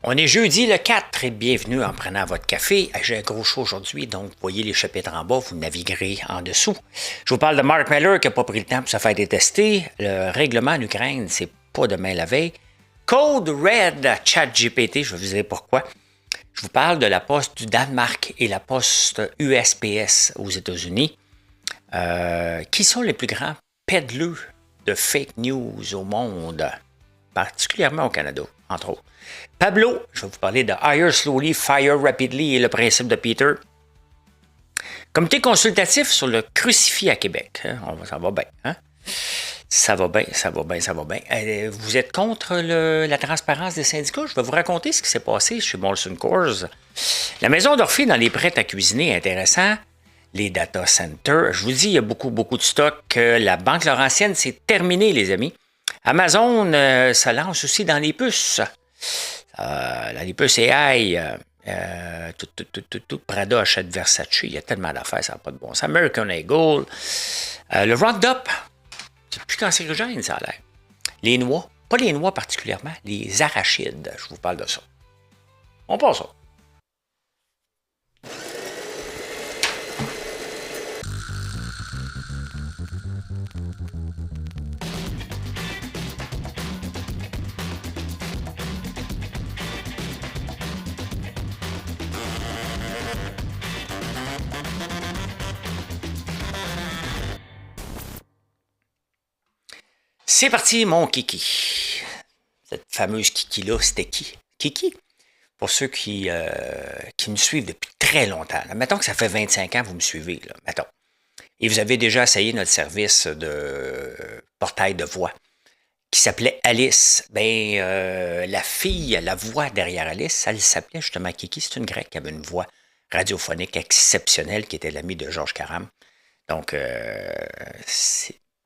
On est jeudi le 4 et bienvenue en prenant votre café. J'ai un gros show aujourd'hui, donc vous voyez les chapitres en bas, vous naviguerez en dessous. Je vous parle de Mark Miller qui n'a pas pris le temps pour se faire détester. Le règlement en Ukraine, c'est pas demain la veille. Code Red à ChatGPT, je vais vous dire pourquoi. Je vous parle de la poste du Danemark et la poste USPS aux États-Unis, qui sont les plus grands pédaleux de fake news au monde, particulièrement au Canada, entre autres. Pablo, je vais vous parler de Hire Slowly, Fire Rapidly et le principe de Peter. Comité consultatif sur le crucifix à Québec. Ça va bien. Hein? Ça va bien. Vous êtes contre la transparence des syndicats? Je vais vous raconter ce qui s'est passé chez Molson Coors. La maison d'Orphée dans les prêts à cuisiner, intéressant. Les data centers. Je vous dis, il y a beaucoup de stock. La Banque Laurentienne, c'est terminé, les amis. Amazon, ça lance aussi dans les puces. Dans les puces AI, Prada achète Versace. Il y a tellement d'affaires, ça n'a pas de bon sens. American Eagle. Le Roundup, c'est plus cancérigène, ça a l'air. Les noix, pas les noix particulièrement, les arachides. Je vous parle de ça. On passe ça. C'est parti, mon kiki. Cette fameuse kiki-là, c'était qui? Kiki? Pour ceux qui me suivent depuis très longtemps. Là, mettons que ça fait 25 ans que vous me suivez. Là, mettons. Et vous avez déjà essayé notre service de portail de voix qui s'appelait Alice. La fille, la voix derrière Alice, elle s'appelait justement Kiki. C'est une grecque qui avait une voix radiophonique exceptionnelle qui était l'amie de Georges Caram. Donc,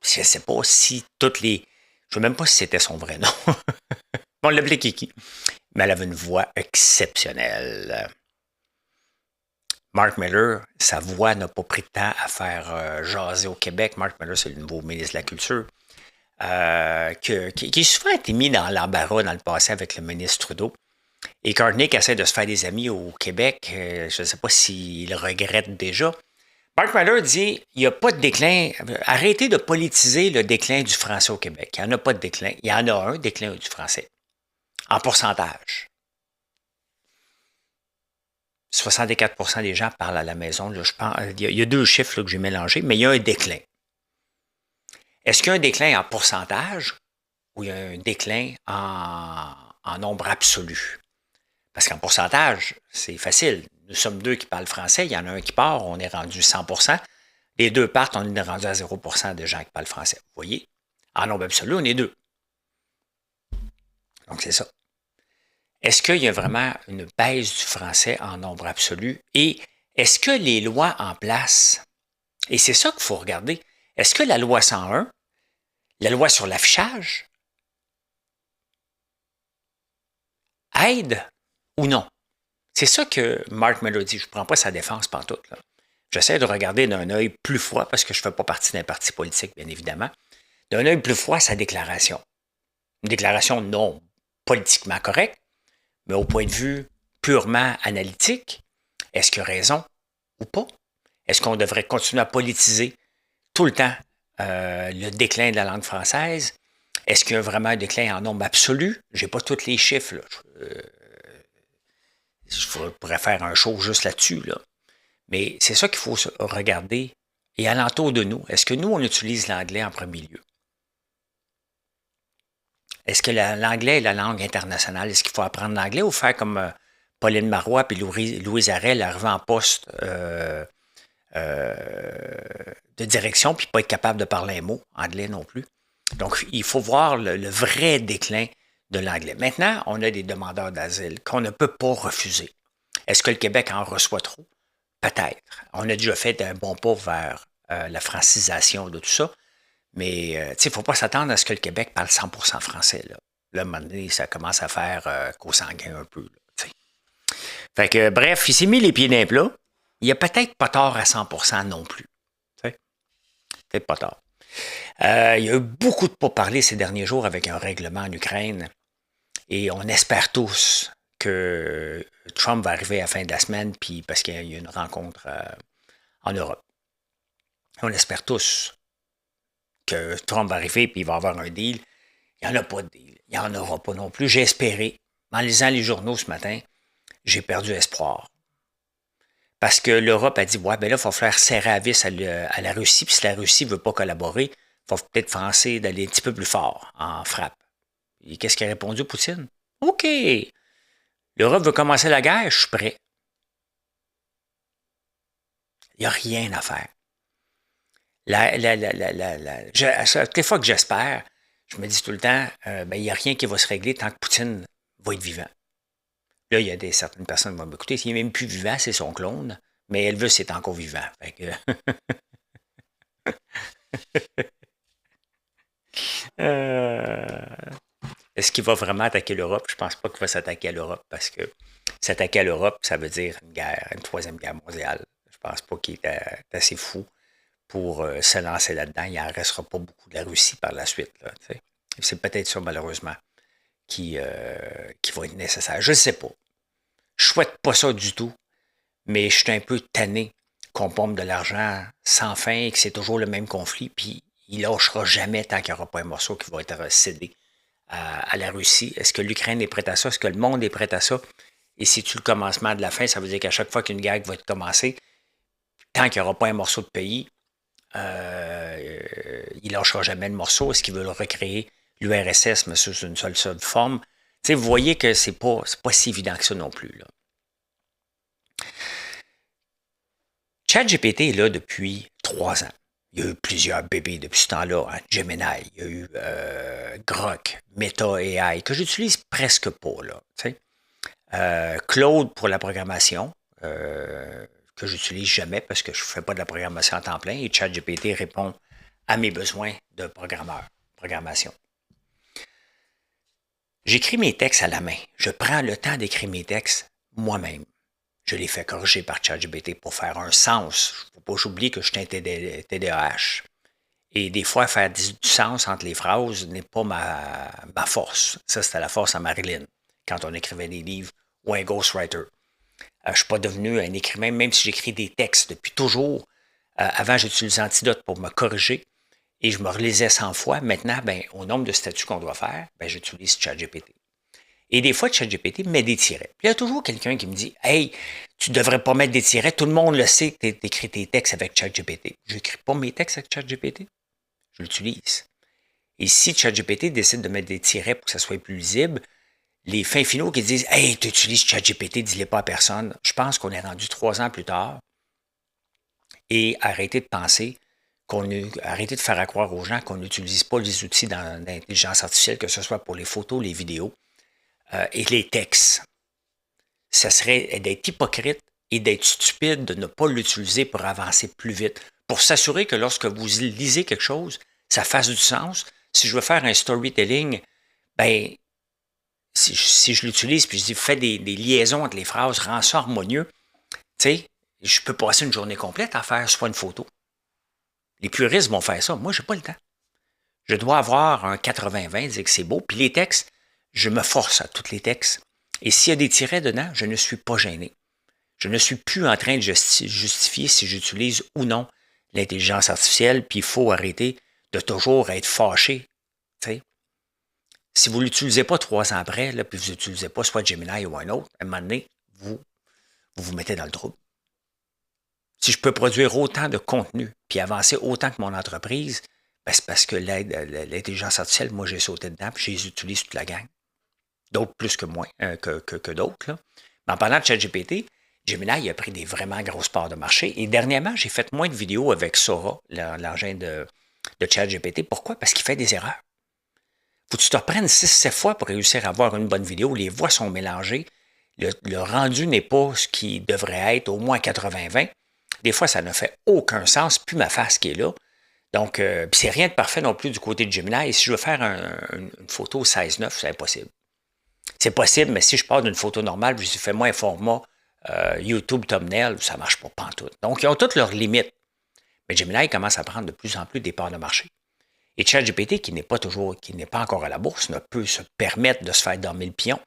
je ne sais pas si toutes les... Je ne sais même pas si c'était son vrai nom. On l'appelait Kiki. Mais elle avait une voix exceptionnelle. Mark Miller, sa voix n'a pas pris de temps à faire jaser au Québec. Mark Miller, c'est le nouveau ministre de la Culture. Qui a souvent été mis dans l'embarras dans le passé avec le ministre Trudeau. Et Courtney qui essaie de se faire des amis au Québec, je ne sais pas s'il regrette déjà. Mark Miller dit il n'y a pas de déclin. Arrêtez de politiser le déclin du français au Québec. Il n'y en a pas de déclin. Il y en a un déclin du français. En pourcentage. 64% des gens parlent à la maison. Là, je pense, il y a deux chiffres là, que j'ai mélangés, mais il y a un déclin. Est-ce qu'il y a un déclin en pourcentage ou il y a un déclin en nombre absolu? Parce qu'en pourcentage, c'est facile. Nous sommes deux qui parlent français, il y en a un qui part, on est rendu 100%. Les deux partent, on est rendu à 0% de gens qui parlent français. Vous voyez? En nombre absolu, on est deux. Donc, c'est ça. Est-ce qu'il y a vraiment une baisse du français en nombre absolu? Et est-ce que les lois en place, et c'est ça qu'il faut regarder, est-ce que la loi 101, la loi sur l'affichage, aide ou non? C'est ça que Mark Miller dit. Je ne prends pas sa défense pantoute. Là. J'essaie de regarder d'un œil plus froid, parce que je ne fais pas partie d'un parti politique, bien évidemment, d'un œil plus froid sa déclaration. Une déclaration non politiquement correcte, mais au point de vue purement analytique, est-ce qu'il a raison ou pas? Est-ce qu'on devrait continuer à politiser tout le temps le déclin de la langue française? Est-ce qu'il y a vraiment un déclin en nombre absolu? Je n'ai pas tous les chiffres. Là. Je pourrais faire un show juste là-dessus. Là. Mais c'est ça qu'il faut regarder. Et alentour de nous, est-ce que nous, on utilise l'anglais en premier lieu? Est-ce que l'anglais est la langue internationale? Est-ce qu'il faut apprendre l'anglais ou faire comme Pauline Marois et Louise Arel arriver en poste de direction puis pas être capable de parler un mot anglais non plus? Donc, il faut voir le vrai déclin de l'anglais. Maintenant, on a des demandeurs d'asile qu'on ne peut pas refuser. Est-ce que le Québec en reçoit trop? Peut-être. On a déjà fait un bon pas vers la francisation de tout ça. Mais, il ne faut pas s'attendre à ce que le Québec parle 100% français. Là, à un moment donné, ça commence à faire consanguin un peu. Là, fait que, bref, il s'est mis les pieds dans les plats. Il n'y a peut-être pas tort à 100% non plus. T'sais? Peut-être pas tort. Il y a eu beaucoup de pourparlers ces derniers jours avec un règlement en Ukraine. Et on espère tous que Trump va arriver à la fin de la semaine, puis parce qu'il y a une rencontre en Europe. On espère tous que Trump va arriver puis il va avoir un deal. Il n'y en a pas de deal. Il n'y en aura pas non plus. J'ai espéré. En lisant les journaux ce matin, j'ai perdu espoir. Parce que l'Europe a dit, ouais, ben là, il va falloir serrer à vis à la Russie, puis si la Russie ne veut pas collaborer, il va peut-être penser d'aller un petit peu plus fort en frappe. Et qu'est-ce qu'il a répondu, Poutine? OK. L'Europe veut commencer la guerre, je suis prêt. Il n'y a rien à faire. Toutes les fois que j'espère, je me dis tout le temps, il n'y a rien qui va se régler tant que Poutine va être vivant. Là, il y a certaines personnes qui vont m'écouter. S'il n'est même plus vivant, c'est son clone. Mais Elvis est encore vivant. Fait que est-ce qu'il va vraiment attaquer l'Europe? Je ne pense pas qu'il va s'attaquer à l'Europe parce que s'attaquer à l'Europe, ça veut dire une guerre, une troisième guerre mondiale. Je ne pense pas qu'il est assez fou pour se lancer là-dedans. Il n'en restera pas beaucoup de la Russie par la suite. Là, c'est peut-être ça, malheureusement, qui va être nécessaire. Je ne sais pas. Je ne souhaite pas ça du tout, mais je suis un peu tanné qu'on pompe de l'argent sans fin et que c'est toujours le même conflit, puis il ne lâchera jamais tant qu'il n'y aura pas un morceau qui va être cédé à la Russie. Est-ce que l'Ukraine est prête à ça? Est-ce que le monde est prêt à ça? Et c'est-tu le commencement de la fin? Ça veut dire qu'à chaque fois qu'une guerre va être commencée, tant qu'il n'y aura pas un morceau de pays, il ne lâchera jamais le morceau. Est-ce qu'ils veulent recréer l'URSS, mais sous une seule forme? T'sais, vous voyez que c'est pas si évident que ça non plus. Là. ChatGPT est là depuis 3 ans. Il y a eu plusieurs bébés depuis ce temps-là. Hein. Gemini, il y a eu Grok, Meta AI, que j'utilise presque pas. Là, Claude pour la programmation, que j'utilise jamais parce que je ne fais pas de la programmation à temps plein. Et ChatGPT répond à mes besoins de programmation. J'écris mes textes à la main. Je prends le temps d'écrire mes textes moi-même. Je les fais corriger par ChatGPT pour faire un sens. Il ne faut pas que j'oublie que je suis un TDAH. Et des fois, faire du sens entre les phrases n'est pas ma force. Ça, c'était la force à Marilyn, quand on écrivait des livres ou un ghostwriter. Je ne suis pas devenu un écrivain, même si j'écris des textes depuis toujours. Avant, j'utilisais Antidote pour me corriger et je me relisais 100 fois. Maintenant, au nombre de statuts qu'on doit faire, j'utilise ChatGPT. Et des fois, ChatGPT met des tirets. Puis il y a toujours quelqu'un qui me dit « Hey, tu ne devrais pas mettre des tirets. Tout le monde le sait que tu écris tes textes avec ChatGPT. » Je n'écris pas mes textes avec ChatGPT. Je l'utilise. Et si ChatGPT décide de mettre des tirets pour que ça soit plus lisible, les fins finaux qui disent « Hey, tu utilises ChatGPT, dis-le pas à personne. » Je pense qu'on est rendu 3 ans plus tard. Et arrêtez de penser arrêtez de faire croire aux gens qu'on n'utilise pas les outils d'intelligence artificielle, que ce soit pour les photos, les vidéos et les textes. Ça serait d'être hypocrite et d'être stupide de ne pas l'utiliser pour avancer plus vite. Pour s'assurer que lorsque vous lisez quelque chose, ça fasse du sens. Si je veux faire un storytelling, si je l'utilise puis je dis fais des liaisons entre les phrases, rends ça harmonieux, tu sais, je peux passer une journée complète à faire soit une photo. Les puristes vont faire ça. Moi, je n'ai pas le temps. Je dois avoir un 80-20, dire que c'est beau. Puis les textes, je me force à tous les textes. Et s'il y a des tirets dedans, je ne suis pas gêné. Je ne suis plus en train de justifier si j'utilise ou non l'intelligence artificielle, puis il faut arrêter de toujours être fâché. T'sais. Si vous ne l'utilisez pas 3 ans après, là, puis vous n'utilisez pas soit Gemini ou un autre, à un moment donné, vous mettez dans le trouble. Si je peux produire autant de contenu puis avancer autant que mon entreprise, c'est parce que l'intelligence artificielle, moi, j'ai sauté dedans puis je les utilise toute la gang. D'autres plus que moi, que d'autres. Là. Mais en parlant de ChatGPT, Gemini a pris des vraiment grosses parts de marché. Et dernièrement, j'ai fait moins de vidéos avec Sora, l'engin de ChatGPT. Pourquoi? Parce qu'il fait des erreurs. Faut que tu te reprennes 6-7 fois pour réussir à avoir une bonne vidéo. Les voix sont mélangées. Le rendu n'est pas ce qui devrait être, au moins 80-20. Des fois, ça ne fait aucun sens, plus ma face qui est là. Donc, c'est rien de parfait non plus du côté de Gemini. Et si je veux faire une photo 16:9, c'est impossible. C'est possible, mais si je pars d'une photo normale, je fais moi un format YouTube thumbnail, ça ne marche pas pantoute. Donc, ils ont toutes leurs limites. Mais Gemini commence à prendre de plus en plus des parts de marché. Et ChatGPT, qui n'est pas encore à la bourse, ne peut se permettre de se faire dormir le pion.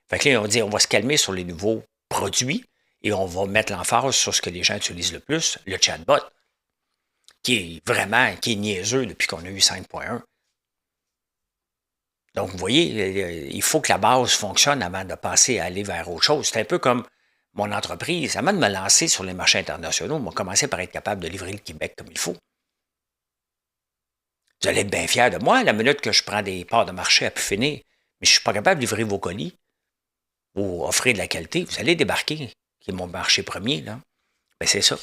Fait que là, on dit, on va se calmer sur les nouveaux produits et on va mettre l'emphase sur ce que les gens utilisent le plus, le chatbot, qui est niaiseux depuis qu'on a eu 5.1. Donc, vous voyez, il faut que la base fonctionne avant de passer à aller vers autre chose. C'est un peu comme mon entreprise. Avant de me lancer sur les marchés internationaux, on va commencer par être capable de livrer le Québec comme il faut. Vous allez être bien fiers de moi la minute que je prends des parts de marché à pu finir, mais je ne suis pas capable de livrer vos colis ou offrir de la qualité. Vous allez débarquer, qui est mon marché premier, là. Ben, c'est ça.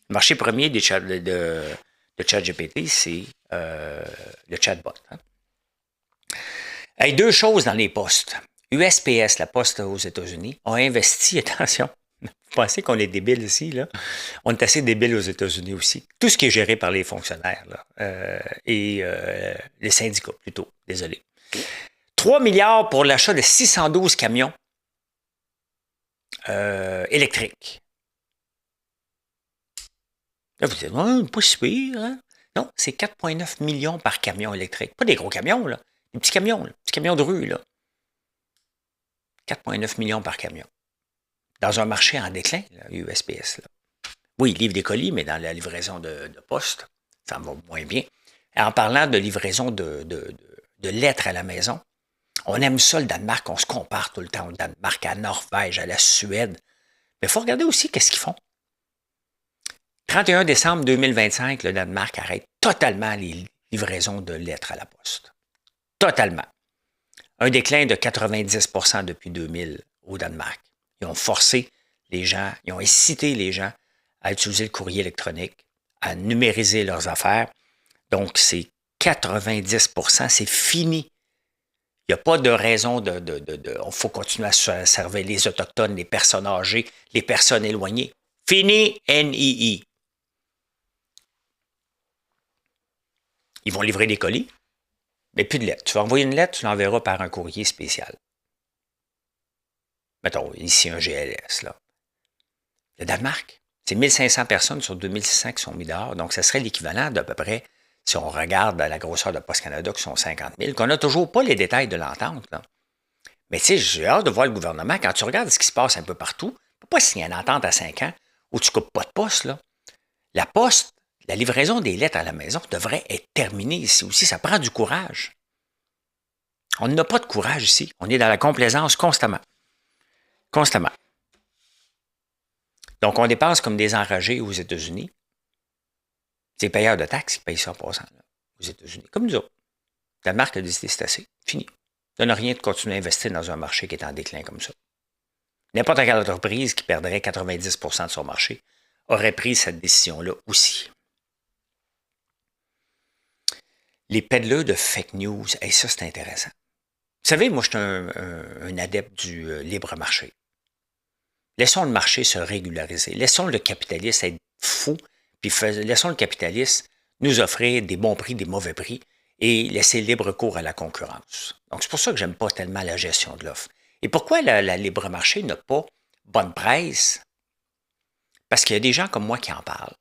Le marché premier de ChatGPT, c'est le chatbot. Hein? Hey, deux choses dans les postes. USPS, la poste aux États-Unis, a investi, attention, vous pensez qu'on est débile ici, là? On est assez débile aux États-Unis aussi. Tout ce qui est géré par les fonctionnaires là, et les syndicats, plutôt, désolé. 3 milliards pour l'achat de 612 camions électriques. Là, vous dites, pas si pire, hein? Non, c'est 4,9 millions par camion électrique. Pas des gros camions, là. Des petits camions, là. Petits camions de rue, là. 4,9 millions par camion. Dans un marché en déclin, là, USPS. Là. Oui, ils livrent des colis, mais dans la livraison de poste, ça va moins bien. Et en parlant de livraison de lettres à la maison, on aime ça, le Danemark. On se compare tout le temps au Danemark, à la Norvège, à la Suède. Mais il faut regarder aussi qu'est-ce qu'ils font. 31 décembre 2025, le Danemark arrête totalement les livraisons de lettres à la poste. Totalement. Un déclin de 90% depuis 2000 au Danemark. Ils ont forcé les gens, ils ont incité les gens à utiliser le courrier électronique, à numériser leurs affaires. Donc, c'est 90%, c'est fini. Il n'y a pas de raison il faut continuer à servir les Autochtones, les personnes âgées, les personnes éloignées. Fini, NII. Ils vont livrer des colis, mais plus de lettres. Tu vas envoyer une lettre, tu l'enverras par un courrier spécial. Mettons, ici, un GLS. Là. Le Danemark, c'est 1500 personnes sur 2600 qui sont mis dehors. Donc, ça serait l'équivalent d'à peu près, si on regarde la grosseur de Post Canada, qui sont 50 000, qu'on n'a toujours pas les détails de l'entente. Là. Mais tu sais, j'ai hâte de voir le gouvernement. Quand tu regardes ce qui se passe un peu partout, tu ne peux pas signer une entente à 5 ans où tu ne coupes pas de poste. Là. La poste, la livraison des lettres à la maison devrait être terminée ici aussi. Ça prend du courage. On n'a pas de courage ici. On est dans la complaisance constamment. Constamment. Donc, on dépense comme des enragés aux États-Unis. C'est les payeurs de taxes qui payent ça en passant là, aux États-Unis. Comme nous autres. La marque a décidé c'est assez. Fini. Ça n'a rien de continuer à investir dans un marché qui est en déclin comme ça. N'importe quelle entreprise qui perdrait 90% de son marché aurait pris cette décision-là aussi. Les pédaleurs de fake news, et ça, c'est intéressant. Vous savez, moi, je suis un adepte du libre marché. Laissons le marché se régulariser. Laissons le capitaliste être fou, puis laissons le capitaliste nous offrir des bons prix, des mauvais prix, et laisser libre cours à la concurrence. Donc, c'est pour ça que j'aime pas tellement la gestion de l'offre. Et pourquoi la libre marché n'a pas bonne presse? Parce qu'il y a des gens comme moi qui en parlent,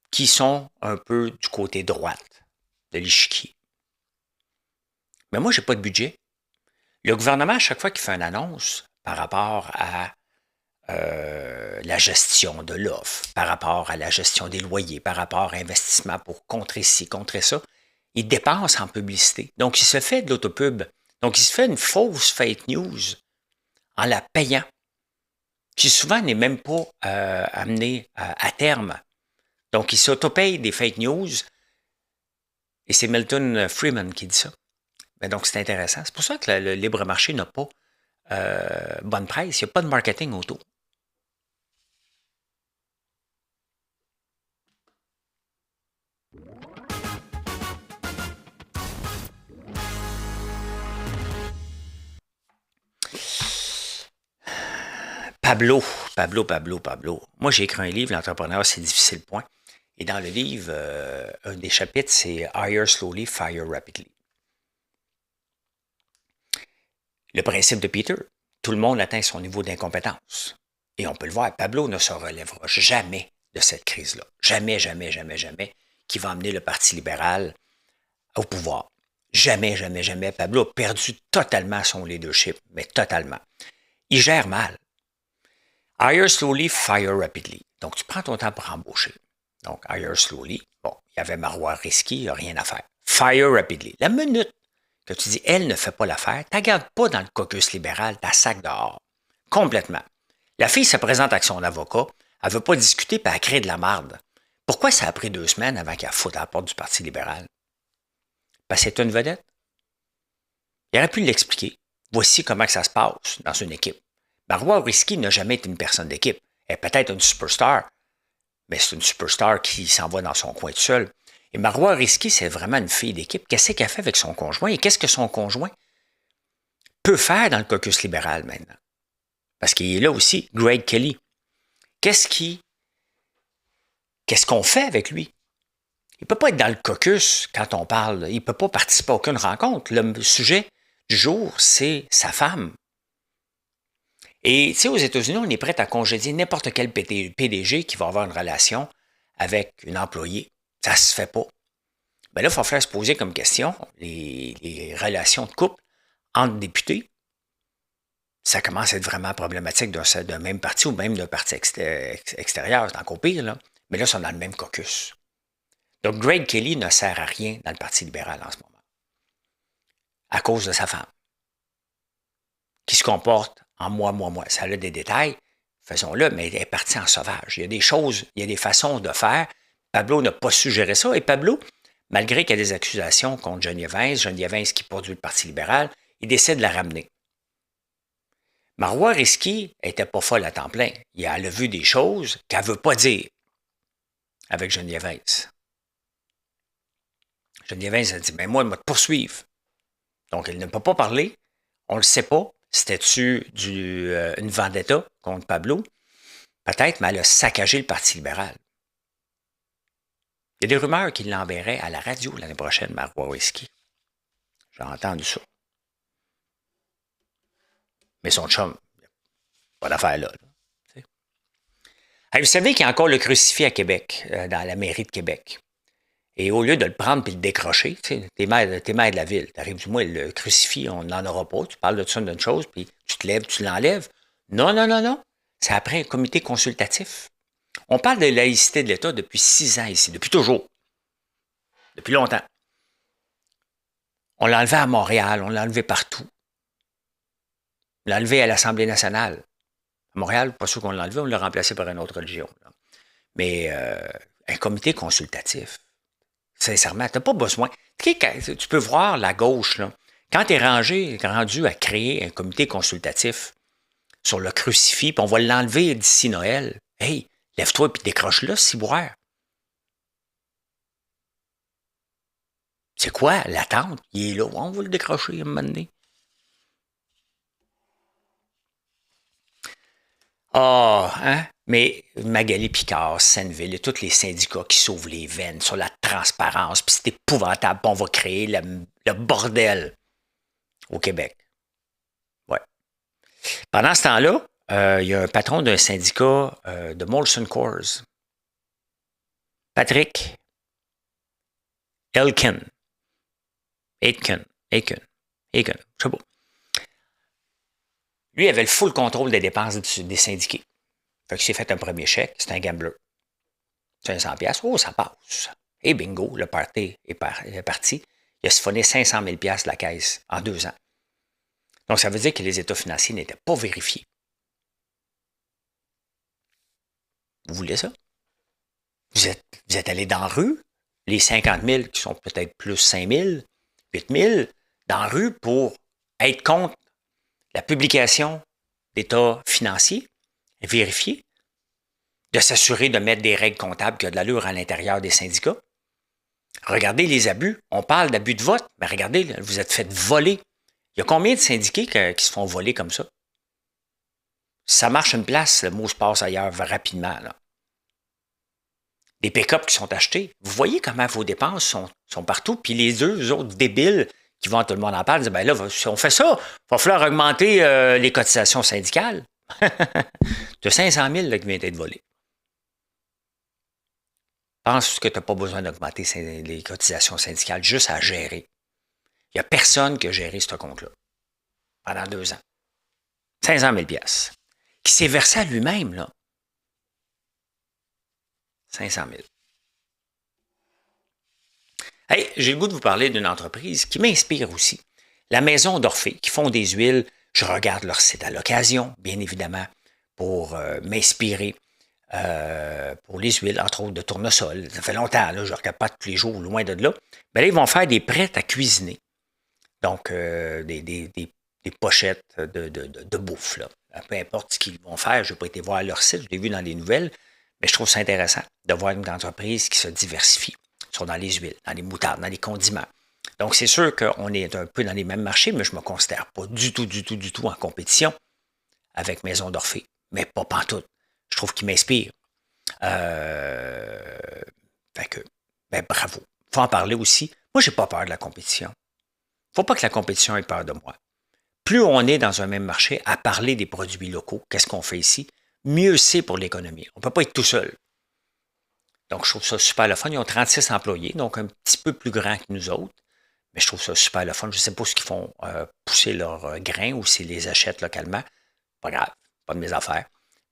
qui sont un peu du côté droite de l'échiquier. Mais moi, je n'ai pas de budget. Le gouvernement, à chaque fois qu'il fait une annonce par rapport à la gestion de l'offre, par rapport à la gestion des loyers, par rapport à l'investissement pour contrer ci, contrer ça, il dépense en publicité. Donc, il se fait de l'autopub. Donc, il se fait une fausse fake news en la payant, qui souvent n'est même pas amenée à terme. Donc, il s'autopaye des fake news, et c'est Milton Friedman qui dit ça. Ben donc, c'est intéressant. C'est pour ça que le libre marché n'a pas bonne presse. Il n'y a pas de marketing autour. Pablo. Moi, j'ai écrit un livre, L'entrepreneur, c'est difficile, point. Et dans le livre, un des chapitres, c'est Hire slowly, fire rapidly. Le principe de Peter, tout le monde atteint son niveau d'incompétence. Et on peut le voir, Pablo ne se relèvera jamais de cette crise-là. Jamais, qui va amener le Parti libéral au pouvoir. Jamais, jamais, jamais. Pablo a perdu totalement son leadership, mais totalement. Il gère mal. Hire slowly, fire rapidly. Donc, tu prends ton temps pour embaucher. Donc, hire slowly. Bon, il y avait Marois Risky, il n'y a rien à faire. Fire rapidly. La minute que tu dis, elle ne fait pas l'affaire, tu ne gardes pas dans le caucus libéral, tu sac dehors. Complètement. La fille se présente avec son avocat, elle ne veut pas discuter, puis elle crée de la marde. Pourquoi ça a pris 2 semaines avant qu'elle foute à la porte du Parti libéral? Parce que c'est une vedette. Il aurait pu l'expliquer. Voici comment ça se passe dans une équipe. Marois Risky n'a jamais été une personne d'équipe. Elle est peut-être une superstar, mais c'est une superstar qui s'en va dans son coin tout seul. Et Marois Risky, c'est vraiment une fille d'équipe. Qu'est-ce qu'elle fait avec son conjoint et qu'est-ce que son conjoint peut faire dans le caucus libéral maintenant? Parce qu'il est là aussi, Greg Kelly. Qu'est-ce qu'on fait avec lui? Il ne peut pas être dans le caucus quand on parle. Il ne peut pas participer à aucune rencontre. Le sujet du jour, c'est sa femme. Et tu sais, aux États-Unis, on est prêt à congédier n'importe quel PDG qui va avoir une relation avec une employée. Ça se fait pas. Ben là, il faut faire se poser comme question les relations de couple entre députés. Ça commence à être vraiment problématique d'un même parti ou même d'un parti extérieur. C'est encore pire, là. Mais là, ils sont dans le même caucus. Donc, Greg Kelly ne sert à rien dans le Parti libéral en ce moment. À cause de sa femme. Qui se comporte en moi. Ça a des détails, faisons-le, mais elle est partie en sauvage. Il y a des choses, il y a des façons de faire. Pablo n'a pas su gérer ça. Et Pablo, malgré qu'il y a des accusations contre Geneviève qui produit le Parti libéral, il décide de la ramener. Marois Risky n'était pas folle à temps plein. Elle a vu des choses qu'elle ne veut pas dire avec Geneviève. Geneviève a dit, ben moi, elle va te poursuivre. Donc, elle ne peut pas parler. On ne le sait pas. C'était-tu une vendetta contre Pablo? Peut-être, mais elle a saccagé le Parti libéral. Il y a des rumeurs qu'il l'enverrait à la radio l'année prochaine, Marois Risky. J'ai entendu ça. Mais son chum, pas d'affaire là. Vous savez qu'il y a encore le crucifix à Québec, dans la mairie de Québec. Et au lieu de le prendre et le décrocher, t'es maire de la ville, t'arrives du moins, le crucifix, on n'en aura pas. Tu parles de ça d'une chose, puis tu te lèves, tu l'enlèves. Non. C'est après un comité consultatif. On parle de laïcité de l'État depuis 6 ans ici, depuis toujours. Depuis longtemps. On l'a enlevé à Montréal, on l'a enlevé partout. On l'a enlevé à l'Assemblée nationale. À Montréal, pas sûr qu'on l'a enlevé, on l'a remplacé par une autre religion. Là. Mais un comité consultatif, sincèrement, tu n'as pas besoin. Tu peux voir la gauche, là, quand tu es rendu à créer un comité consultatif sur le crucifix, puis on va l'enlever d'ici Noël, hey, lève-toi et décroche-le, ciboire. C'est quoi l'attente? Il est là, on va le décrocher à un moment donné. Mais Magali Picard, Senneville et tous les syndicats qui sauvent les veines sur la transparence, puis c'est épouvantable, puis on va créer le bordel au Québec. Ouais. Pendant ce temps-là, il y a un patron d'un syndicat de Molson Coors, Patrick Aitken, je sais pas. Lui avait le full contrôle des dépenses des syndiqués. Fait qu'il s'est fait un premier chèque, c'est un gambler. 500$, oh, ça passe. Et bingo, le party est parti. Il a siphonné 500 000$ de la caisse en 2 ans. Donc, ça veut dire que les états financiers n'étaient pas vérifiés. Vous voulez ça? Vous êtes allé dans la rue, les 50 000 qui sont peut-être plus 5 000, 8 000, dans la rue pour être contre la publication d'états financiers, vérifiés, de s'assurer de mettre des règles comptables qui ont de l'allure à l'intérieur des syndicats. Regardez les abus. On parle d'abus de vote, mais regardez, vous êtes fait voler. Il y a combien de syndiqués qui se font voler comme ça? Si ça marche une place, le mot se passe ailleurs rapidement. Là. Des pick-up qui sont achetés. Vous voyez comment vos dépenses sont partout, puis les 2 autres débiles qui vont, tout le monde en parle, disent, ben là, si on fait ça, il va falloir augmenter les cotisations syndicales. Tu as 500 000 là, qui viennent d'être volés. Pense que tu n'as pas besoin d'augmenter les cotisations syndicales, juste à gérer. Il n'y a personne qui a géré ce compte-là pendant 2 ans. 500 000 piastres. Qui s'est versé à lui-même, là. 500 000. Hey, j'ai le goût de vous parler d'une entreprise qui m'inspire aussi. La Maison d'Orphée, qui font des huiles. Je regarde leur site à l'occasion, bien évidemment, pour m'inspirer pour les huiles, entre autres de tournesol. Ça fait longtemps, là, je ne regarde pas tous les jours, loin de là. Mais là, ils vont faire des prêts à cuisiner. Donc, des pochettes de bouffe, là. Peu importe ce qu'ils vont faire, je n'ai pas été voir leur site, je l'ai vu dans les nouvelles, mais je trouve ça intéressant de voir une entreprise qui se diversifie. Ils sont dans les huiles, dans les moutardes, dans les condiments. Donc, c'est sûr qu'on est un peu dans les mêmes marchés, mais je ne me considère pas du tout en compétition avec Maison d'Orphée. Mais pas pantoute. Je trouve qu'ils m'inspirent. Fait que, ben bravo. Il faut en parler aussi. Moi, j'ai pas peur de la compétition. Il ne faut pas que la compétition ait peur de moi. Plus on est dans un même marché à parler des produits locaux, qu'est-ce qu'on fait ici, mieux c'est pour l'économie. On ne peut pas être tout seul. Donc, je trouve ça super le fun. Ils ont 36 employés, donc un petit peu plus grand que nous autres. Mais je trouve ça super le fun. Je ne sais pas ce qu'ils font pousser leurs grains ou s'ils les achètent localement. Pas grave, pas de mes affaires.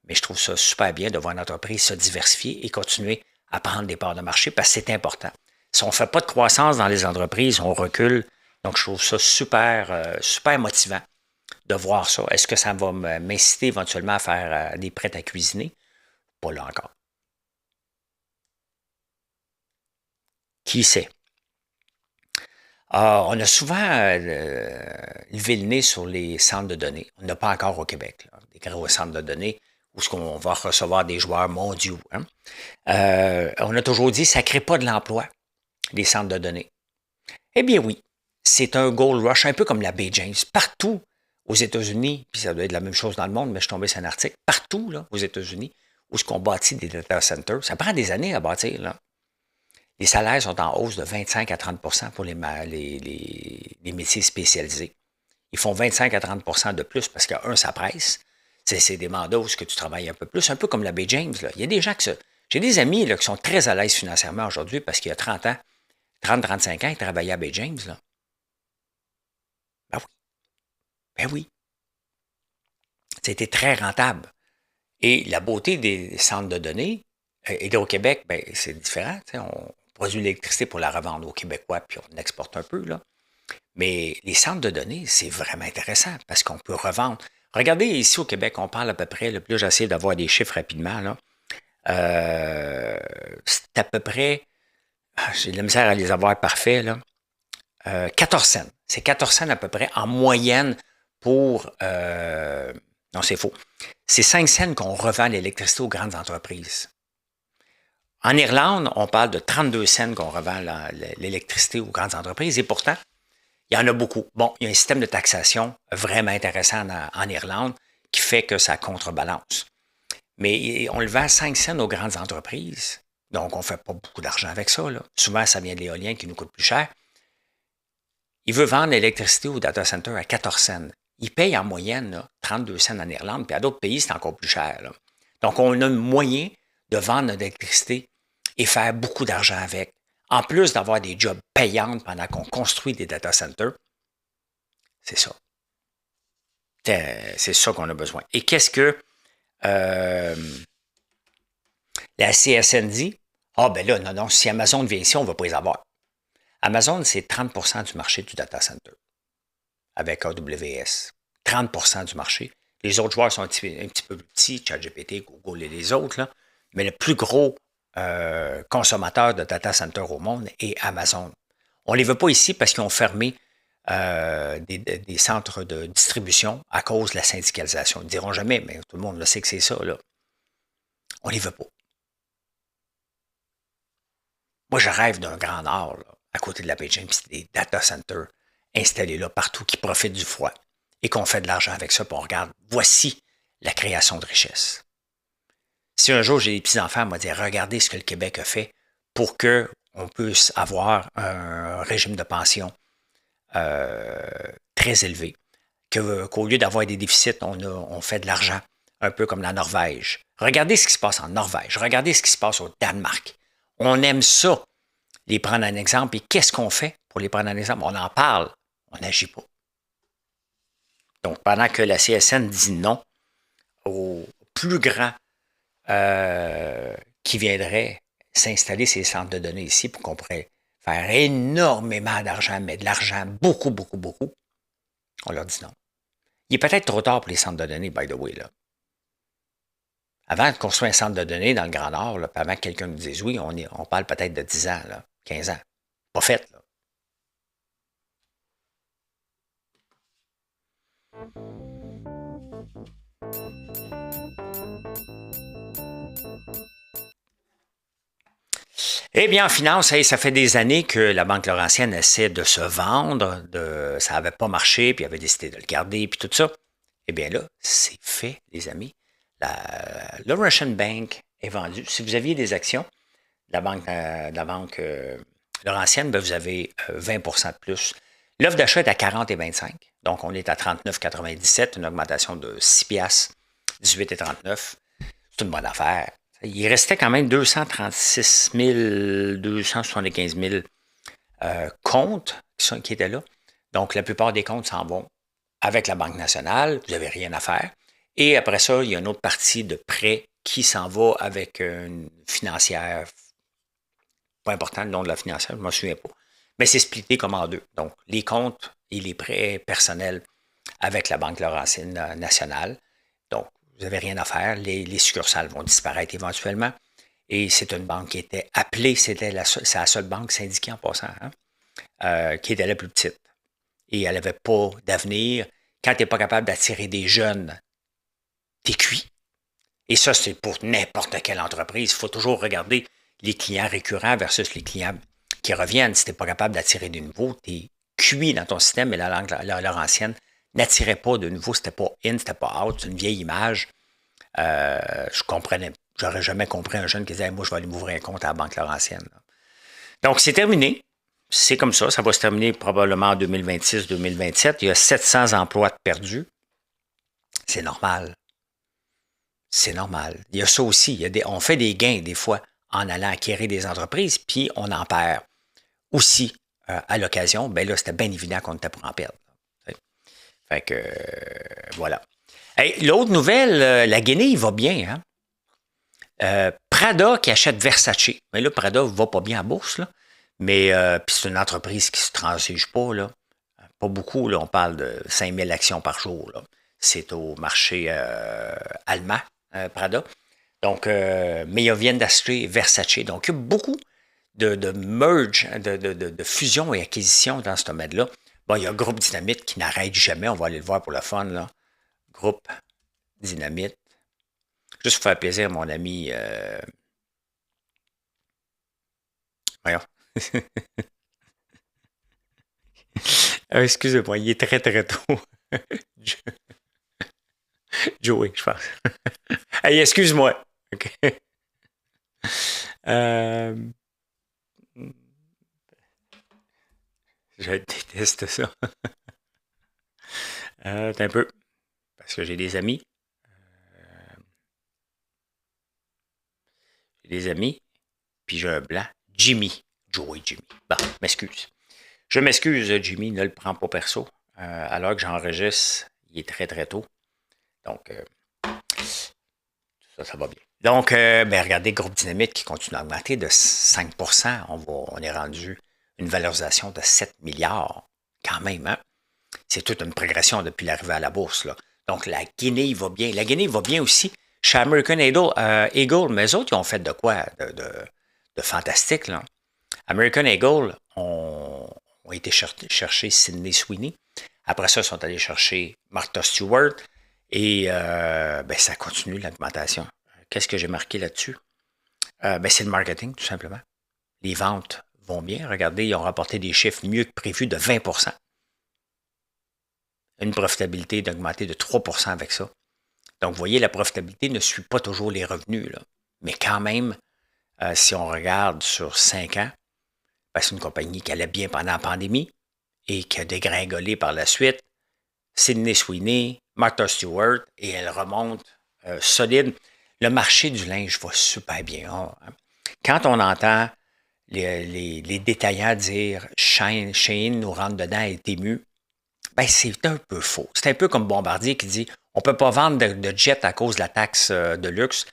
Mais je trouve ça super bien de voir une entreprise se diversifier et continuer à prendre des parts de marché parce que c'est important. Si on ne fait pas de croissance dans les entreprises, on recule. Donc, je trouve ça super motivant de voir ça. Est-ce que ça va m'inciter éventuellement à faire des prêts à cuisiner? Pas là encore. Qui sait? On a souvent levé le nez sur les centres de données. On n'a pas encore au Québec, là, des gros centres de données où on va recevoir des joueurs mondiaux. Hein? On a toujours dit que ça ne crée pas de l'emploi, les centres de données. Eh bien oui, c'est un gold rush, un peu comme la Bay James. Partout aux États-Unis, puis ça doit être la même chose dans le monde, mais je suis tombé sur un article, partout là, aux États-Unis, où ce qu'on bâtit des data centers, ça prend des années à bâtir, là. Les salaires sont en hausse de 25 à 30 pour les métiers spécialisés. Ils font 25 à 30 de plus parce que, ça presse. C'est des mandats où tu travailles un peu plus, un peu comme la Bay James. Là. Il y a des gens j'ai des amis là, qui sont très à l'aise financièrement aujourd'hui parce qu'il y a 30 ans, 30-35 ans, ils travaillaient à Bay James. Là. Ben oui. Ben oui. C'était très rentable. Et la beauté des centres de données, Hydro-Québec, ben, c'est différent. On produit l'électricité pour la revendre aux Québécois, puis on exporte un peu. Là. Mais les centres de données, c'est vraiment intéressant parce qu'on peut revendre. Regardez ici au Québec, on parle à peu près, là, puis là j'essaie d'avoir des chiffres rapidement. Là. C'est à peu près, j'ai de la misère à les avoir parfaits, là. 14 cents. C'est 14 cents à peu près en moyenne pour... non, c'est faux. C'est 5 cents qu'on revend l'électricité aux grandes entreprises. En Irlande, on parle de 32 cents qu'on revend l'électricité aux grandes entreprises et pourtant, il y en a beaucoup. Bon, il y a un système de taxation vraiment intéressant en Irlande qui fait que ça contrebalance. Mais on le vend à 5 cents aux grandes entreprises. Donc, on ne fait pas beaucoup d'argent avec ça. Là. Souvent, ça vient de l'éolien qui nous coûte plus cher. Il veut vendre l'électricité au data center à 14 cents. Il paye en moyenne là, 32 cents en Irlande, puis à d'autres pays, c'est encore plus cher. Là. Donc, on a un moyen de vendre notre électricité et faire beaucoup d'argent avec. En plus d'avoir des jobs payants pendant qu'on construit des data centers, c'est ça. C'est ça qu'on a besoin. Et qu'est-ce que la CSN dit? Ah, ben là, non, si Amazon vient ici, on ne va pas les avoir. Amazon, c'est 30 du marché du data center avec AWS. 30 du marché. Les autres joueurs sont un petit peu plus petits, ChatGPT, Google et les autres, là. Mais le plus gros consommateur de data center au monde est Amazon. On ne les veut pas ici parce qu'ils ont fermé des centres de distribution à cause de la syndicalisation. Ils ne diront jamais, mais tout le monde le sait que c'est ça. Là. On ne les veut pas. Moi, je rêve d'un grand nord, là, à côté de la Bay James, des data centers installés là partout qui profitent du froid et qu'on fait de l'argent avec ça, puis on regarde, voici la création de richesse. Si un jour j'ai des petits-enfants, on va dire, regardez ce que le Québec a fait pour qu'on puisse avoir un régime de pension très élevé, qu'au lieu d'avoir des déficits, on fait de l'argent, un peu comme la Norvège. Regardez ce qui se passe en Norvège, regardez ce qui se passe au Danemark. On aime ça, les prendre en exemple. Et qu'est-ce qu'on fait pour les prendre en exemple? On en parle, On n'agit pas. Donc, pendant que la CSN dit non aux plus grands qui viendraient s'installer ces centres de données ici pour qu'on pourrait faire énormément d'argent, mais de l'argent beaucoup, beaucoup, beaucoup, on leur dit non. Il est peut-être trop tard pour les centres de données, by the way, là. Avant de construire un centre de données dans le Grand Nord, là, puis avant que quelqu'un nous dise oui, on parle peut-être de 10 ans, là, 15 ans. Pas fait, là. Eh bien, en finance, ça fait des années que la Banque Laurentienne essaie de se vendre, ça n'avait pas marché, puis il avait décidé de le garder, puis tout ça. Eh bien là, c'est fait, les amis. La Laurentian Bank est vendue. Si vous aviez des actions de la banque Laurentienne, ben vous avez 20 de plus. L'offre d'achat est à 40,25. Donc, on est à 39,97, une augmentation de 6 piastres, 18,39. C'est une bonne affaire. Il restait quand même 236 275 000 comptes qui étaient là. Donc, la plupart des comptes s'en vont avec la Banque nationale. Vous n'avez rien à faire. Et après ça, il y a une autre partie de prêt qui s'en va avec une financière. Pas important le nom de la financière, je ne m'en souviens pas. Mais c'est splitté comme en deux. Donc, les comptes et les prêts personnels avec la Banque Laurentienne nationale. Donc, vous n'avez rien à faire. Les succursales vont disparaître éventuellement. Et c'est une banque qui était appelée, c'est la seule banque syndiquée en passant, qui était la plus petite. Et elle n'avait pas d'avenir. Quand tu n'es pas capable d'attirer des jeunes, t'es cuit. Et ça, c'est pour n'importe quelle entreprise. Il faut toujours regarder les clients récurrents versus les clients qui reviennent. Si tu n'es pas capable d'attirer de nouveaux, tu es cuit dans ton système. Et la langue laurentienne n'attirait pas de nouveau. C'était pas in, c'était pas out. C'est une vieille image. Je comprenais. J'aurais jamais compris un jeune qui disait hey, moi, je vais aller m'ouvrir un compte à la Banque Laurentienne. Donc, c'est terminé. C'est comme ça. Ça va se terminer probablement en 2026-2027. Il y a 700 emplois perdus. C'est normal. C'est normal. Il y a ça aussi. On fait des gains des fois en allant acquérir des entreprises, puis on en perd aussi à l'occasion. Ben là, c'était bien évident qu'on était pour en perdre. Fait que voilà. Hey, l'autre nouvelle, la Guinée, il va bien. Hein? Prada qui achète Versace. Mais là, Prada ne va pas bien en bourse. Là. Mais puis c'est une entreprise qui ne se transige pas. Là. Pas beaucoup. Là, on parle de 5000 actions par jour. Là. C'est au marché allemand, Prada. Donc, mais ils viennent d'acheter Versace. Donc, il y a beaucoup de merge, de fusion et acquisition dans ce domaine-là. Bon, il y a Groupe Dynamite qui n'arrête jamais. On va aller le voir pour le fun. Là. Groupe Dynamite. Juste pour faire plaisir à mon ami. Voyons. Excusez-moi, il est très très tôt. Joey, je pense. Hey, excuse-moi. OK. Je déteste ça. Un peu. Parce que j'ai des amis. Puis j'ai un blanc. Jimmy. Joey Jimmy. Bon, m'excuse. Je m'excuse, Jimmy, ne le prends pas perso. Alors que j'enregistre, il est très très tôt. Donc, ça va bien. Donc, regardez, Groupe Dynamite qui continue à augmenter de 5 on est rendu une valorisation de 7 milliards. Quand même, hein? C'est toute une progression depuis l'arrivée à la bourse. Là. Donc, la Guinée va bien. La Guinée va bien aussi chez American Eagle, mais eux autres, ils ont fait de quoi? De fantastique. Là. American Eagle ont été chercher Sidney Sweeney. Après ça, ils sont allés chercher Martha Stewart. Et ça continue l'augmentation. Qu'est-ce que j'ai marqué là-dessus? C'est le marketing, tout simplement. Les ventes vont bien. Regardez, ils ont rapporté des chiffres mieux que prévu de 20 Une profitabilité d'augmenter de 3 avec ça. Donc, vous voyez, la profitabilité ne suit pas toujours les revenus. Là. Mais quand même, si on regarde sur 5 ans, c'est une compagnie qui allait bien pendant la pandémie et qui a dégringolé par la suite. Sidney Sweeney, Martha Stewart, et elle remonte solide. Le marché du linge va super bien. Hein? Quand on entend les détaillants dire Shein nous rentre dedans et est ému, Ben, c'est un peu faux. C'est un peu comme Bombardier qui dit on ne peut pas vendre de jet à cause de la taxe de luxe.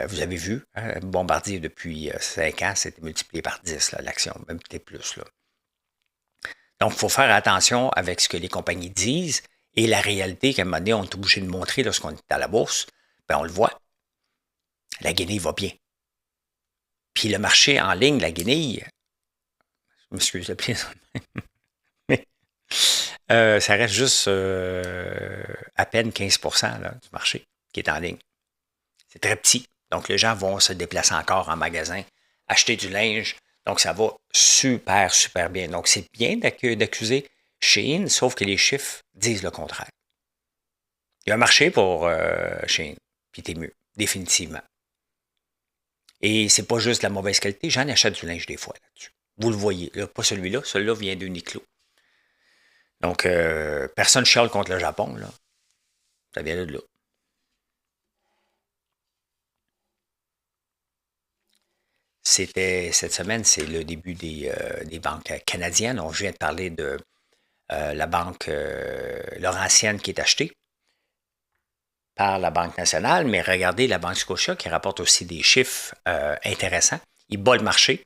Vous avez vu, hein, Bombardier, depuis 5 ans, c'était multiplié par 10, l'action, même peut-être plus. Là. Donc, il faut faire attention avec ce que les compagnies disent et la réalité qu'à un moment donné, on est obligé de montrer lorsqu'on est à la bourse. Ben, on le voit. La guenille va bien. Puis le marché en ligne, la guenille, je m'excuse de plus, mais ça reste juste à peine 15% là, du marché qui est en ligne. C'est très petit. Donc, les gens vont se déplacer encore en magasin, acheter du linge. Donc, ça va super, super bien. Donc, c'est bien d'accuser Shein, sauf que les chiffres disent le contraire. Il y a un marché pour Shein, puis t'es mieux, définitivement. Et c'est pas juste de la mauvaise qualité, j'en achète du linge des fois là-dessus. Vous le voyez, là, pas celui-là, celui-là vient d'Uniqlo. Donc, personne chiale contre le Japon, là. Ça vient de là. C'était cette semaine, c'est le début des banques canadiennes. On vient de parler de la banque Laurentienne qui est achetée par la Banque nationale, mais regardez la Banque Scotia qui rapporte aussi des chiffres intéressants. Il bat le marché.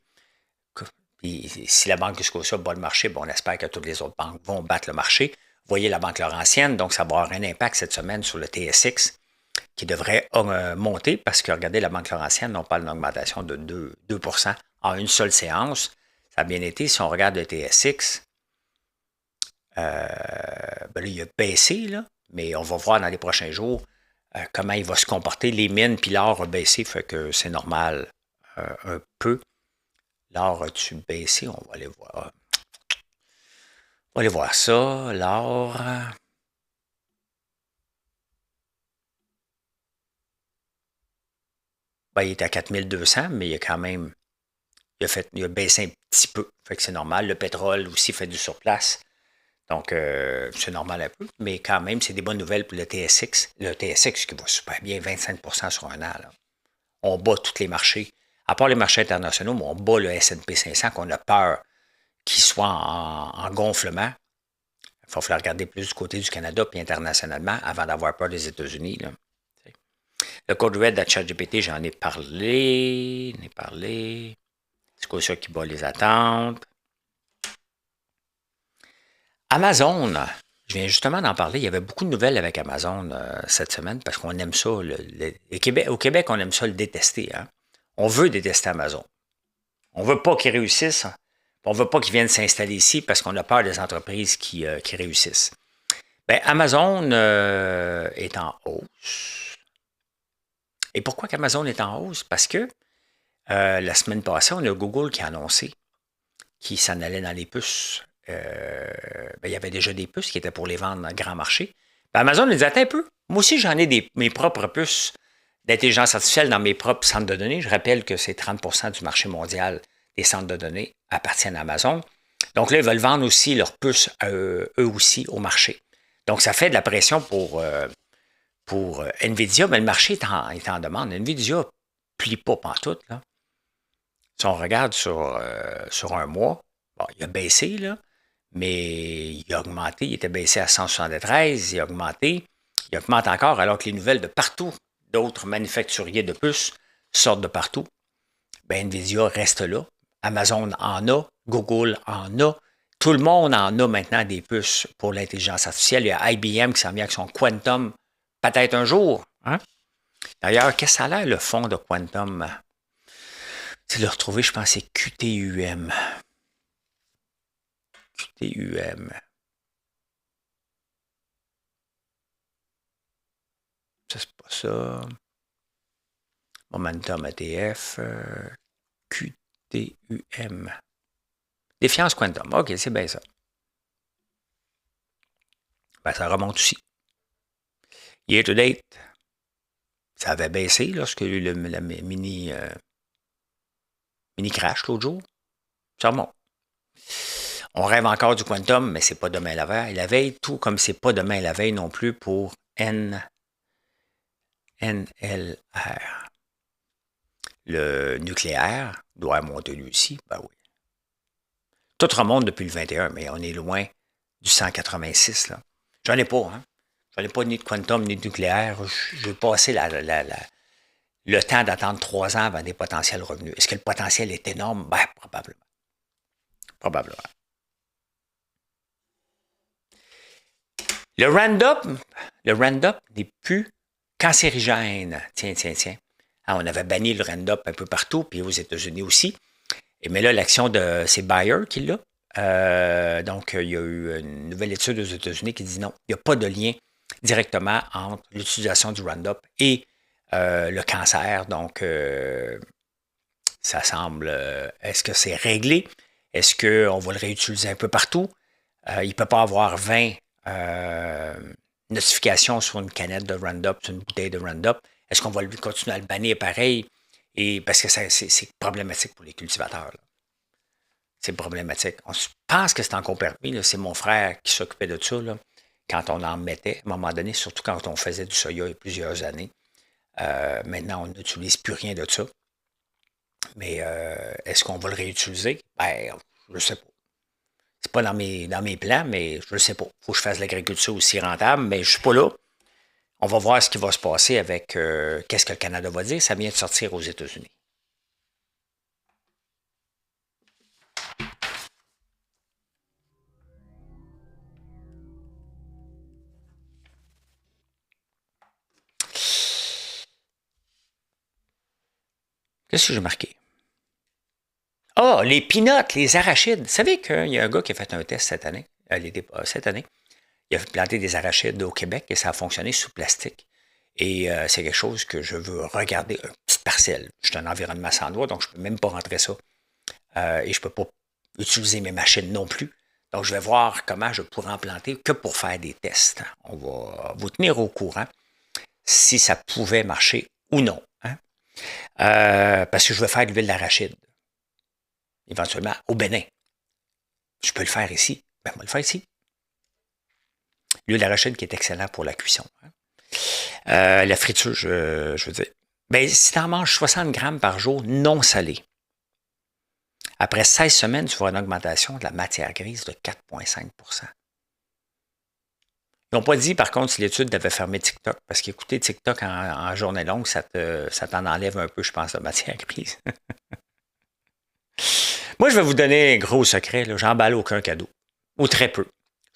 Puis, si la Banque Scotia bat le marché, bon, on espère que toutes les autres banques vont battre le marché. Vous voyez la Banque Laurentienne, donc ça va avoir un impact cette semaine sur le TSX qui devrait monter parce que, regardez, la Banque Laurentienne, on parle d'une augmentation de 2% en une seule séance. Ça a bien été. Si on regarde le TSX, ben là, il a baissé, là, mais on va voir dans les prochains jours comment il va se comporter. Les mines puis l'or a baissé, fait que c'est normal un peu. L'or a-tu baissé? On va aller voir. On va aller voir ça. L'or. Ben, il est à 4200, mais il a quand même. Il a baissé un petit peu. Fait que c'est normal. Le pétrole aussi fait du surplace. Donc, c'est normal un peu. Mais quand même, c'est des bonnes nouvelles pour le TSX. Le TSX qui va super bien, 25% sur un an. Là. On bat tous les marchés. À part les marchés internationaux, mais on bat le S&P 500 qu'on a peur qu'il soit en gonflement. Il va falloir regarder plus du côté du Canada puis internationalement avant d'avoir peur des États-Unis. Là. Le code red de ChatGPT, j'en ai parlé. C'est quoi ça qui bat les attentes? Amazon, je viens justement d'en parler. Il y avait beaucoup de nouvelles avec Amazon cette semaine parce qu'on aime ça. Au Québec, on aime ça le détester. Hein? On veut détester Amazon. On ne veut pas qu'ils réussissent. On ne veut pas qu'ils viennent s'installer ici parce qu'on a peur des entreprises qui réussissent. Bien, Amazon est en hausse. Et pourquoi qu'Amazon est en hausse? Parce que la semaine passée, on a Google qui a annoncé qu'il s'en allait dans les puces. Il y avait déjà des puces qui étaient pour les vendre dans le grand marché. Ben, Amazon les attend un peu. Moi aussi, j'en ai mes propres puces d'intelligence artificielle dans mes propres centres de données. Je rappelle que c'est 30% du marché mondial des centres de données appartiennent à Amazon. Donc là, ils veulent vendre aussi leurs puces eux aussi au marché. Donc, ça fait de la pression pour NVIDIA, mais le marché est en demande. NVIDIA ne plie pas pantoute. Là. Si on regarde sur un mois, bon, il a baissé, là, mais il a augmenté. Il était baissé à 173, il a augmenté. Il augmente encore alors que les nouvelles de partout, d'autres manufacturiers de puces sortent de partout. Ben, NVIDIA reste là. Amazon en a, Google en a. Tout le monde en a maintenant des puces pour l'intelligence artificielle. Il y a IBM qui s'en vient avec son Quantum, peut-être un jour. Hein? D'ailleurs, qu'est-ce que ça a l'air, le fond de Quantum? C'est de le retrouver, je pense, c'est QTUM. QTUM. Ça, c'est pas ça. Momentum ATF. QTUM. Défiance Quantum. OK, c'est bien ça. Ben, ça remonte aussi. Year to date, ça avait baissé lorsque il y a eu le mini crash l'autre jour. Ça remonte. On rêve encore du quantum, mais c'est pas demain la veille. La veille, tout comme c'est pas demain la veille non plus pour NLR. Le nucléaire doit monter lui aussi. Ben oui. Tout remonte depuis le 21, mais on est loin du 186. Là. J'en ai pas, hein. J'en ai pas ni de quantum ni de nucléaire. J'ai passé le temps d'attendre 3 ans avant des potentiels revenus. Est-ce que le potentiel est énorme? Ben, probablement. Probablement. Le Roundup n'est plus cancérigène. Tiens. Ah, on avait banni le Roundup un peu partout, puis aux États-Unis aussi. Mais là, l'action de c'est Bayer qui l'a. Donc, il y a eu une nouvelle étude aux États-Unis qui dit non, il n'y a pas de lien directement entre l'utilisation du Roundup et le cancer. Donc, ça semble. Est-ce que c'est réglé? Est-ce qu'on va le réutiliser un peu partout? Il ne peut pas avoir 20 notifications sur une canette de Roundup, sur une bouteille de Roundup. Est-ce qu'on va lui continuer à le bannir pareil? Et parce que c'est problématique pour les cultivateurs. Là. C'est problématique. On pense que c'est encore permis. Là. C'est mon frère qui s'occupait de ça là, quand on en mettait, à un moment donné, surtout quand on faisait du soya il y a plusieurs années. Maintenant, on n'utilise plus rien de ça. Mais est-ce qu'on va le réutiliser? Ben, je ne sais pas. C'est pas dans mes plans, mais je ne sais pas. Il faut que je fasse l'agriculture aussi rentable, mais je ne suis pas là. On va voir ce qui va se passer avec qu'est-ce que le Canada va dire. Ça vient de sortir aux États-Unis. Qu'est-ce que j'ai marqué? Ah, les peanuts, les arachides. Vous savez qu'il y a un gars qui a fait un test cette année. Cette année. Il a planté des arachides au Québec et ça a fonctionné sous plastique. Et c'est quelque chose que je veux regarder, une petite parcelle. Je suis un environnement sans doigt, donc je ne peux même pas rentrer ça. Et je ne peux pas utiliser mes machines non plus. Donc, je vais voir comment je pourrais en planter que pour faire des tests. On va vous tenir au courant si ça pouvait marcher ou non. Hein? Parce que je veux faire de l'huile d'arachide. Éventuellement au Bénin. Je peux le faire ici. Ben, on va le faire ici. L'huile d'arachide qui est excellent pour la cuisson. Hein? La friture, je veux dire. Ben, si tu en manges 60 grammes par jour non salé, après 16 semaines, tu vois une augmentation de la matière grise de 4,5 %. Ils n'ont pas dit, par contre, si l'étude devait fermer TikTok, parce qu'écouter TikTok en journée longue, ça t'en enlève un peu, je pense, de matière grise. Moi, je vais vous donner un gros secret. J'emballe aucun cadeau. Ou très peu.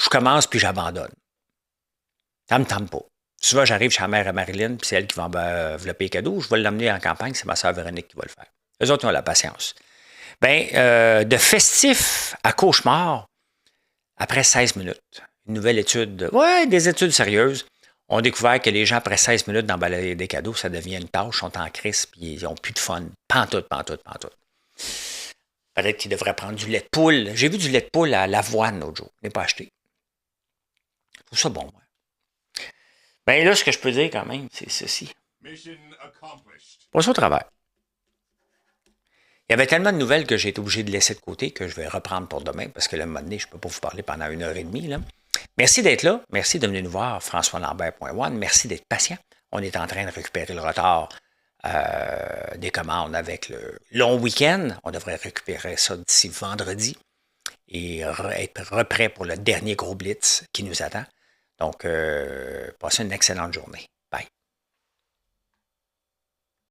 Je commence, puis j'abandonne. Ça ne me tente pas. Souvent, j'arrive chez la mère à Marilyn, puis c'est elle qui va envelopper les cadeaux. Je vais l'amener en campagne, c'est ma soeur Véronique qui va le faire. Eux autres, ils ont la patience. Bien, de festif à cauchemar, après 16 minutes. Une nouvelle étude, des études sérieuses, ont découvert que les gens, après 16 minutes d'emballer des cadeaux, ça devient une tâche, sont en crise, puis ils n'ont plus de fun. Pantoute. Peut-être qu'ils devraient prendre du lait de poule. J'ai vu du lait de poule à l'avoine l'autre jour. Je n'ai pas acheté. Je trouve ça bon, moi. Bien là, ce que je peux dire quand même, c'est ceci. Pas au travers. Il y avait tellement de nouvelles que j'ai été obligé de laisser de côté que je vais reprendre pour demain parce que là, à un moment donné, je ne peux pas vous parler pendant 1h30. Là. Merci d'être là. Merci de venir nous voir, françoislambert.one. Merci d'être patient. On est en train de récupérer le retard des commandes avec le long week-end. On devrait récupérer ça d'ici vendredi et être prêt pour le dernier gros blitz qui nous attend. Donc, passez une excellente journée.